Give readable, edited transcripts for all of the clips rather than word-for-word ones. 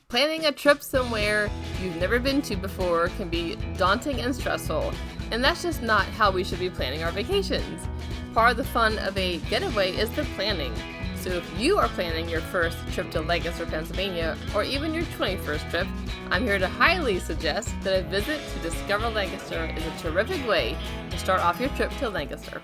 Planning a trip somewhere you've never been to before can be daunting and stressful, and that's just not how we should be planning our vacations. Part of the fun of a getaway is the planning. So if you are planning your first trip to Lancaster, Pennsylvania, or even your 21st trip, I'm here to highly suggest that a visit to Discover Lancaster is a terrific way to start off your trip to Lancaster.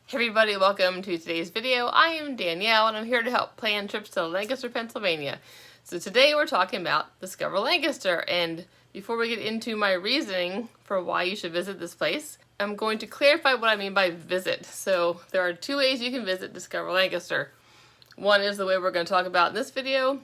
Hey everybody, welcome to today's video. I am Danielle and I'm here to help plan trips to Lancaster, Pennsylvania. So today we're talking about Discover Lancaster, and before we get into my reasoning for why you should visit this place, I'm going to clarify what I mean by visit. So there are two ways you can visit Discover Lancaster. One is the way we're going to talk about in this video,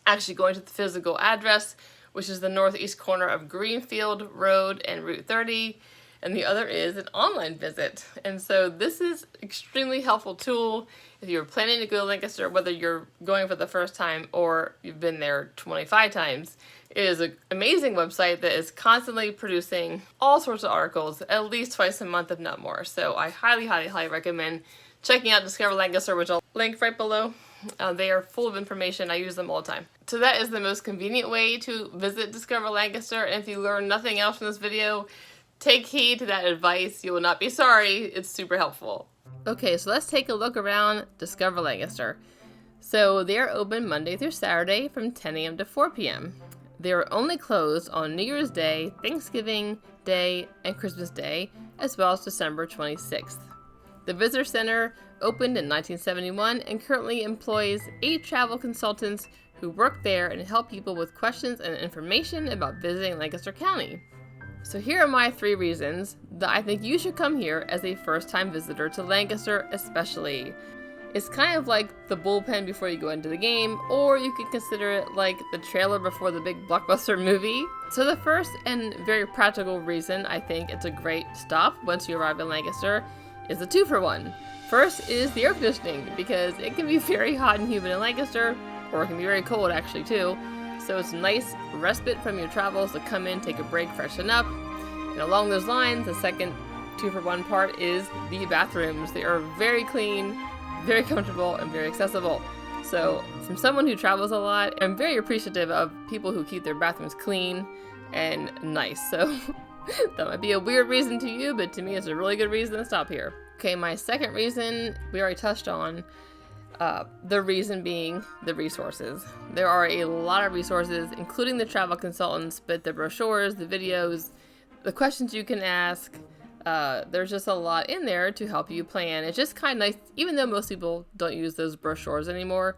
actually going to the physical address, which is the northeast corner of Greenfield Road and Route 30. And the other is an online visit. And so this is an extremely helpful tool if you're planning to go to Lancaster, whether you're going for the first time or you've been there 25 times. It is an amazing website that is constantly producing all sorts of articles, at least twice a month, if not more. So I highly, highly, highly recommend checking out Discover Lancaster, which I'll link right below. They are full of information. I use them all the time. So that is the most convenient way to visit Discover Lancaster. And if you learn nothing else from this video, take heed to that advice. You will not be sorry. It's super helpful. Okay, so let's take a look around Discover Lancaster. So they're open Monday through Saturday from 10 a.m. to 4 p.m. They are only closed on New Year's Day, Thanksgiving Day, and Christmas Day, as well as December 26th. The Visitor Center opened in 1971 and currently employs 8 travel consultants who work there and help people with questions and information about visiting Lancaster County. So here are my 3 reasons that I think you should come here as a first-time visitor to Lancaster especially. It's kind of like the bullpen before you go into the game, or you could consider it like the trailer before the big blockbuster movie. So the first and very practical reason I think it's a great stop once you arrive in Lancaster is a 2-for-1. First is the air conditioning, because it can be very hot and humid in Lancaster, or it can be very cold actually too. So it's a nice respite from your travels to come in, take a break, freshen up. And along those lines, the second 2-for-1 part is the bathrooms. They are very clean, very comfortable, and very accessible. So from someone who travels a lot, I'm very appreciative of people who keep their bathrooms clean and nice. So that might be a weird reason to you, but to me it's a really good reason to stop here. Okay, my second reason we already touched on. The reason being the resources. There are a lot of resources, including the travel consultants, but the brochures, the videos, the questions you can ask, there's just a lot in there to help you plan. It's just kind of nice, even though most people don't use those brochures anymore,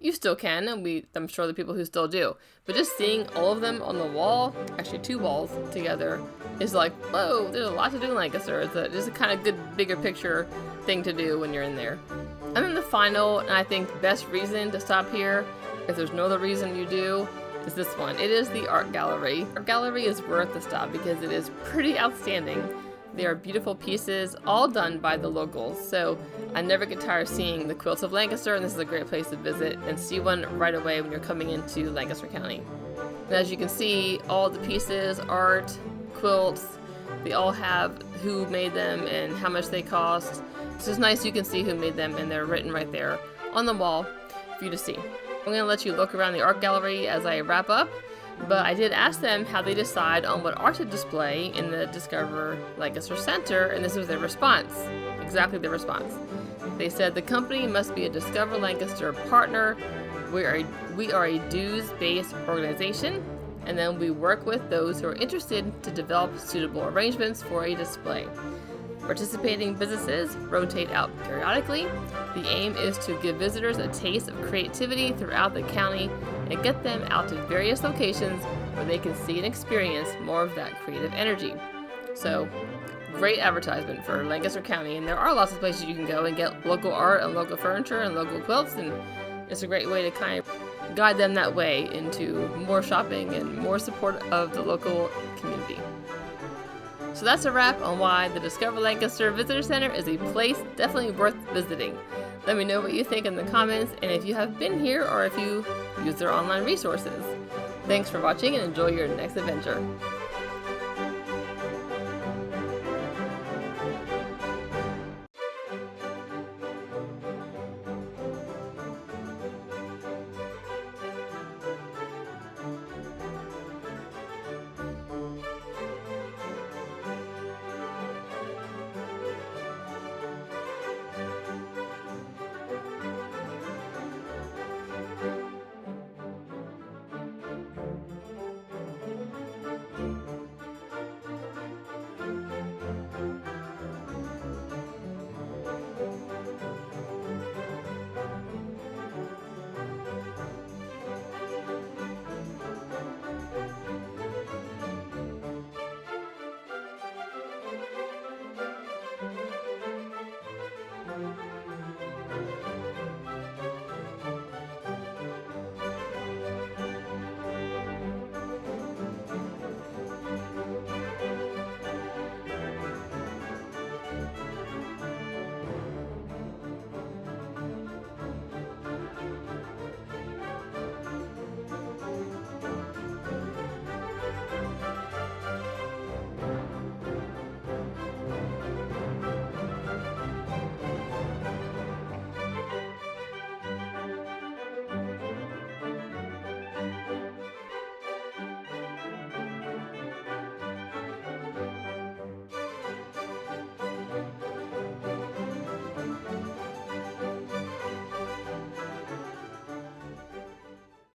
you still can, and I'm sure the people who still do. But just seeing all of them on the wall, actually 2 walls together, is like, whoa, there's a lot to do in Lancaster. It's just a kind of good, bigger picture thing to do when you're in there. And then the final, and I think best reason to stop here, if there's no other reason you do, is this one. It is the art gallery. Art gallery is worth the stop because it is pretty outstanding. They are beautiful pieces, all done by the locals. So I never get tired of seeing the quilts of Lancaster, and this is a great place to visit and see one right away when you're coming into Lancaster County. And as you can see, all the pieces, art, quilts, they all have who made them and how much they cost. It's just nice you can see who made them, and they're written right there on the wall for you to see. I'm going to let you look around the art gallery as I wrap up, but I did ask them how they decide on what art to display in the Discover Lancaster Center, and this was their response. Exactly their response. They said the company must be a Discover Lancaster partner. We are a dues-based organization, and then we work with those who are interested to develop suitable arrangements for a display. Participating businesses rotate out periodically. The aim is to give visitors a taste of creativity throughout the county and get them out to various locations where they can see and experience more of that creative energy. So, great advertisement for Lancaster County, and there are lots of places you can go and get local art and local furniture and local quilts, and it's a great way to kind of guide them that way into more shopping and more support of the local community. So that's a wrap on why the Discover Lancaster Visitor Center is a place definitely worth visiting. Let me know what you think in the comments, and if you have been here or if you use their online resources. Thanks for watching and enjoy your next adventure.